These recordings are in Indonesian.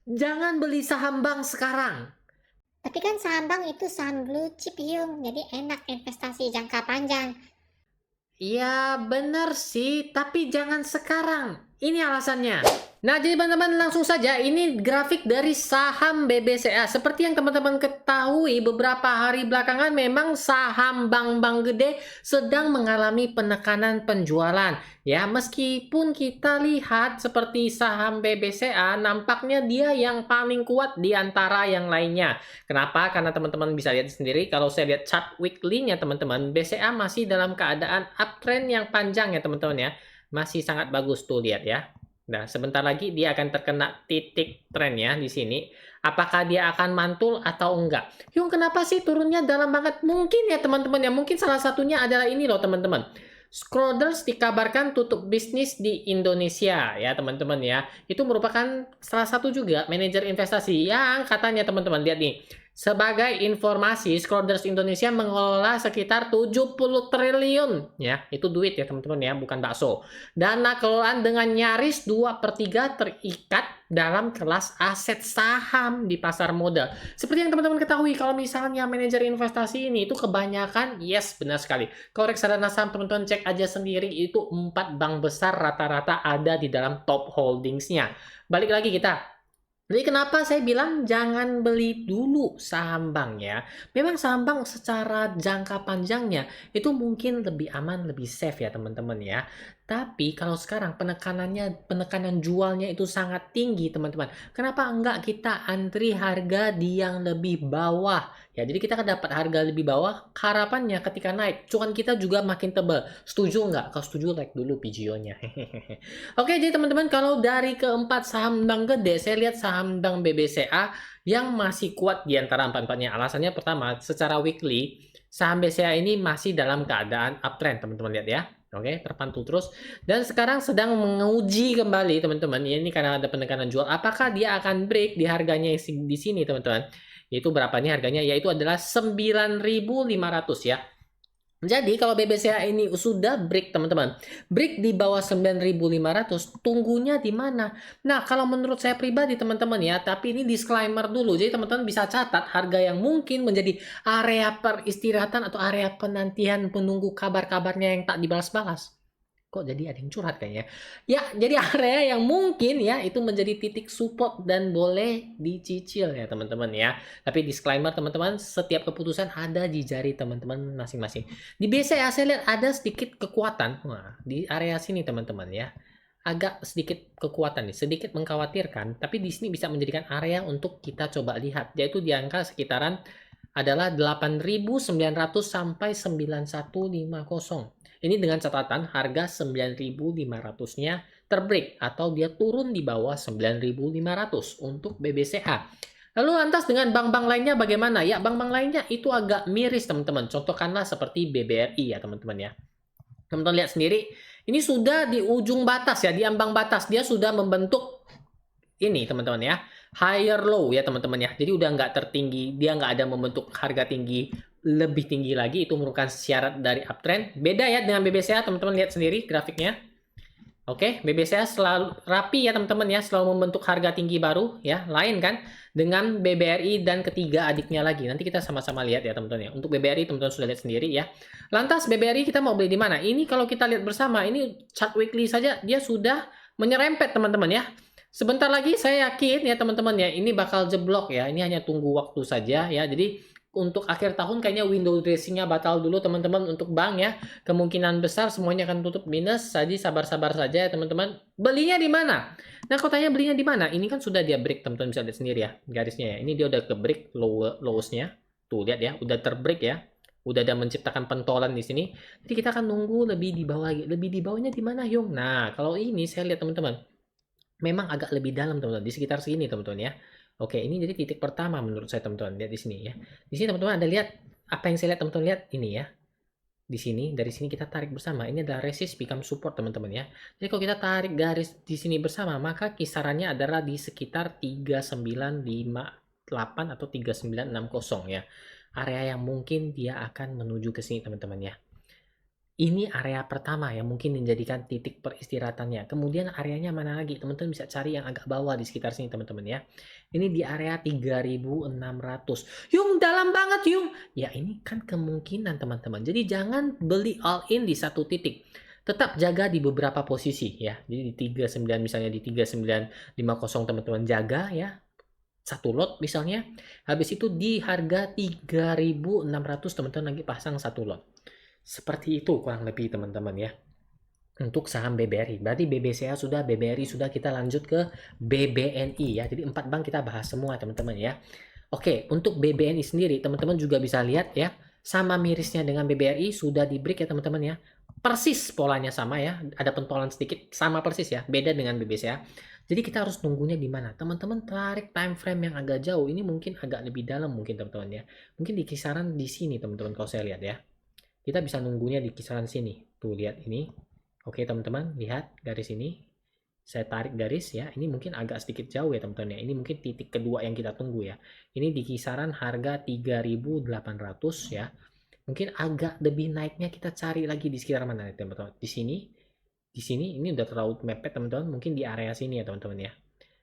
Jangan beli saham bank sekarang. Tapi kan saham bank itu saham blue chip Yung, jadi enak investasi jangka panjang. Ya bener sih, tapi jangan sekarang. Ini alasannya. Nah, jadi teman-teman langsung saja, ini grafik dari saham BBCA. Seperti yang teman-teman ketahui, beberapa hari belakangan memang saham bank-bank gede sedang mengalami penekanan penjualan. Ya, meskipun kita lihat seperti saham BBCA, nampaknya dia yang paling kuat di antara yang lainnya. Kenapa? Karena teman-teman bisa lihat sendiri, kalau saya lihat chart weekly-nya teman-teman, BCA masih dalam keadaan uptrend yang panjang ya teman-teman ya. Masih sangat bagus tuh lihat ya. Nah, sebentar lagi dia akan terkena titik tren ya di sini. Apakah dia akan mantul atau enggak? Yung, kenapa sih turunnya dalam banget? Mungkin ya teman-teman ya, mungkin salah satunya adalah ini loh teman-teman. Schroders dikabarkan tutup bisnis di Indonesia ya teman-teman ya. Itu merupakan salah satu juga manajer investasi yang katanya teman-teman lihat nih. Sebagai informasi, Schroders Indonesia mengelola sekitar 70 triliun ya. Itu duit ya teman-teman ya, bukan bakso. Dana kelolaan dengan nyaris 2/3 terikat dalam kelas aset saham di pasar modal. Seperti yang teman-teman ketahui, kalau misalnya manajer investasi ini itu kebanyakan, yes benar sekali. Kalau reksadana saham teman-teman cek aja sendiri, itu 4 bank besar rata-rata ada di dalam top holdingsnya. Balik lagi kita. Jadi kenapa saya bilang jangan beli dulu saham bank ya. Memang saham bank secara jangka panjangnya itu mungkin lebih aman, lebih safe ya teman-teman ya. Tapi kalau sekarang penekanan jualnya itu sangat tinggi teman-teman. Kenapa enggak kita antri harga di yang lebih bawah? Ya, jadi kita kan dapat harga lebih bawah, harapannya ketika naik, cuan kita juga makin tebal. Setuju nggak? Kalau setuju like dulu videonya. Oke, jadi teman-teman kalau dari keempat saham bank gede, saya lihat saham bank BBCA yang masih kuat di antara empat-empatnya. Alasannya pertama, secara weekly, saham BCA ini masih dalam keadaan uptrend, teman-teman lihat ya. Oke, terpantau terus. Dan sekarang sedang menguji kembali, teman-teman. Ini karena ada penekanan jual. Apakah dia akan break di harganya di sini, teman-teman? Yaitu berapa nih harganya? Yaitu adalah 9.500 ya. Jadi kalau BBCA ini sudah break teman-teman, break di bawah 9.500, tunggunya di mana? Nah, kalau menurut saya pribadi teman-teman ya, tapi ini disclaimer dulu. Jadi teman-teman bisa catat harga yang mungkin menjadi area peristirahatan atau area penantian menunggu kabar-kabarnya yang tak dibalas-balas. Kok jadi ada yang curhat kayaknya. Ya, jadi area yang mungkin ya itu menjadi titik support dan boleh dicicil ya teman-teman ya. Tapi disclaimer teman-teman, setiap keputusan ada di jari teman-teman masing-masing. Di BCA saya lihat ada sedikit kekuatan. Wah, di area sini teman-teman ya. Agak sedikit kekuatan nih, sedikit mengkhawatirkan, tapi di sini bisa menjadikan area untuk kita coba lihat, yaitu di angka sekitaran adalah 8.900 sampai 9.150. Ini dengan catatan harga 9.500-nya terbreak atau dia turun di bawah 9.500 untuk BBCA. Lalu lantas dengan bank-bank lainnya bagaimana? Ya, bank-bank lainnya itu agak miris teman-teman. Contohkanlah seperti BBRI ya teman-teman ya. Teman-teman lihat sendiri, ini sudah di ujung batas ya, di ambang batas. Dia sudah membentuk ini teman-teman ya, higher low ya teman-teman ya. Jadi udah nggak tertinggi, dia nggak ada membentuk harga tinggi lebih tinggi lagi, itu merupakan syarat dari uptrend. Beda ya dengan BBCA, teman-teman lihat sendiri grafiknya. Oke, BBCA selalu rapi ya teman-teman ya, selalu membentuk harga tinggi baru ya. Lain kan dengan BBRI dan ketiga adiknya lagi. Nanti kita sama-sama lihat ya teman-teman ya. Untuk BBRI teman-teman sudah lihat sendiri ya. Lantas BBRI kita mau beli di mana? Ini kalau kita lihat bersama, ini chart weekly saja dia sudah menyerempet teman-teman ya. Sebentar lagi saya yakin ya teman-teman ya, ini bakal jeblok ya. Ini hanya tunggu waktu saja ya. Jadi untuk akhir tahun kayaknya window dressing-nya batal dulu teman-teman untuk bank ya. Kemungkinan besar semuanya akan tutup minus. Jadi sabar-sabar saja ya teman-teman. Belinya di mana? Nah, kalau tanya belinya di mana? Ini kan sudah dia break, teman-teman bisa lihat sendiri ya garisnya ya. Ini dia udah ke break lowest-nya. Tuh lihat ya, udah terbreak ya. Udah ada menciptakan pentolan di sini. Jadi kita akan nunggu lebih di bawah lagi. Lebih di bawahnya di mana, Yung? Nah, kalau ini saya lihat teman-teman, memang agak lebih dalam teman-teman, di sekitar sini teman-teman ya. Oke, ini jadi titik pertama menurut saya teman-teman. Lihat di sini ya. Di sini teman-teman ada lihat apa yang saya lihat teman-teman lihat ini ya. Di sini, dari sini kita tarik bersama. Ini adalah resist become support teman-teman ya. Jadi kalau kita tarik garis di sini bersama, maka kisarannya adalah di sekitar 3958 atau 3960 ya. Area yang mungkin dia akan menuju ke sini teman-teman ya. Ini area pertama yang mungkin dijadikan titik peristirahatannya. Kemudian areanya mana lagi? Teman-teman bisa cari yang agak bawah di sekitar sini teman-teman ya. Ini di area 3.600. Yung dalam banget yung. Ya ini kan kemungkinan teman-teman. Jadi jangan beli all in di satu titik. Tetap jaga di beberapa posisi ya. Jadi di 39 misalnya di 3950 teman-teman jaga ya. Satu lot misalnya. Habis itu di harga 3.600 teman-teman lagi pasang satu lot. Seperti itu kurang lebih teman-teman ya. Untuk saham BBRI. Berarti BBCA sudah, BBRI sudah, kita lanjut ke BBNI ya. Jadi 4 bank kita bahas semua teman-teman ya. Oke, untuk BBNI sendiri teman-teman juga bisa lihat ya. Sama mirisnya dengan BBRI sudah di break ya teman-teman ya. Persis polanya sama ya. Ada pentolan sedikit sama persis ya. Beda dengan BBCA. Jadi kita harus nunggunya di mana? Teman-teman tarik time frame yang agak jauh. Ini mungkin agak lebih dalam mungkin teman-teman ya. Mungkin di kisaran di sini teman-teman kalau saya lihat ya. Kita bisa nunggunya di kisaran sini. Tuh, lihat ini. Oke, teman-teman, lihat garis ini. Saya tarik garis ya. Ini mungkin agak sedikit jauh ya, teman-teman ya. Ini mungkin titik kedua yang kita tunggu ya. Ini di kisaran harga 3.800 ya. Mungkin agak lebih naiknya kita cari lagi di sekitar mana, teman-teman. Di sini. Di sini ini udah terlalu mepet, teman-teman. Mungkin di area sini ya, teman-teman ya.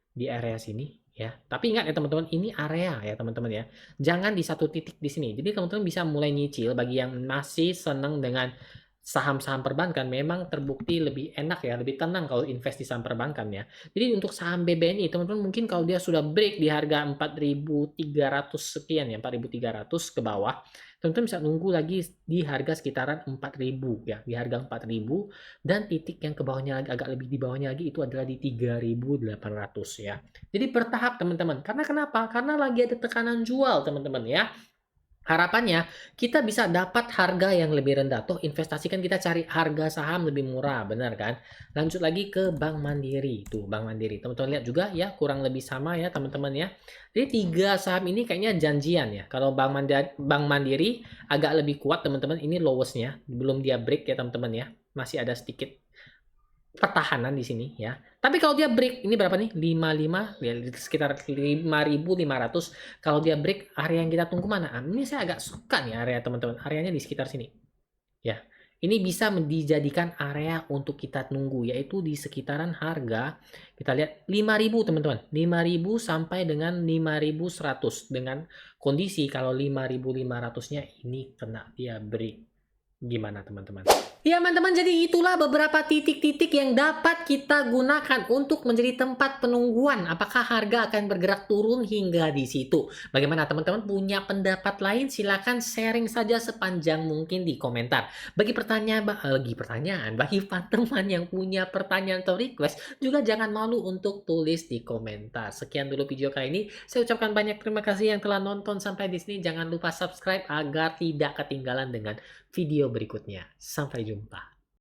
Di area sini ya. Tapi ingat ya teman-teman, ini area ya teman-teman ya. Jangan di satu titik di sini. Jadi teman-teman bisa mulai nyicil bagi yang masih senang dengan saham-saham perbankan. Memang terbukti lebih enak ya, lebih tenang kalau invest di saham perbankan ya. Jadi untuk saham BBNI teman-teman mungkin kalau dia sudah break di harga 4.300 sekian ya, 4.300 ke bawah, teman-teman bisa nunggu lagi di harga sekitaran 4.000 ya, di harga 4.000, dan titik yang ke bawahnya lagi, agak lebih di bawahnya lagi itu adalah di 3.800 ya. Jadi bertahap teman-teman. Karena kenapa? Karena lagi ada tekanan jual teman-teman ya. Harapannya kita bisa dapat harga yang lebih rendah. Toh investasikan kita cari harga saham lebih murah, benar kan? Lanjut lagi ke Bank Mandiri. Tuh, Bank Mandiri. Teman-teman lihat juga ya, kurang lebih sama ya teman-teman ya. Jadi 3 saham ini kayaknya janjian ya. Kalau Bank Mandiri agak lebih kuat teman-teman. Ini lowestnya, belum dia break ya teman-teman ya. Masih ada sedikit pertahanan di sini ya. Tapi kalau dia break ini berapa nih? 55 ya, sekitar 5.500. Kalau dia break, area yang kita tunggu mana? Ini saya agak suka nih area teman-teman. Areanya di sekitar sini. Ya. Ini bisa dijadikan area untuk kita tunggu yaitu di sekitaran harga kita lihat 5.000 teman-teman. 5.000 sampai dengan 5.100 dengan kondisi kalau 5.500-nya ini kena dia break. Gimana teman-teman? Ya teman-teman, jadi itulah beberapa titik-titik yang dapat kita gunakan untuk menjadi tempat penungguan. Apakah harga akan bergerak turun hingga di situ? Bagaimana teman-teman punya pendapat lain? Silakan sharing saja sepanjang mungkin di komentar. Bagi teman yang punya pertanyaan atau request, juga jangan malu untuk tulis di komentar. Sekian dulu video kali ini. Saya ucapkan banyak terima kasih yang telah nonton sampai di sini. Jangan lupa subscribe agar tidak ketinggalan dengan video berikutnya. Sampai jumpa.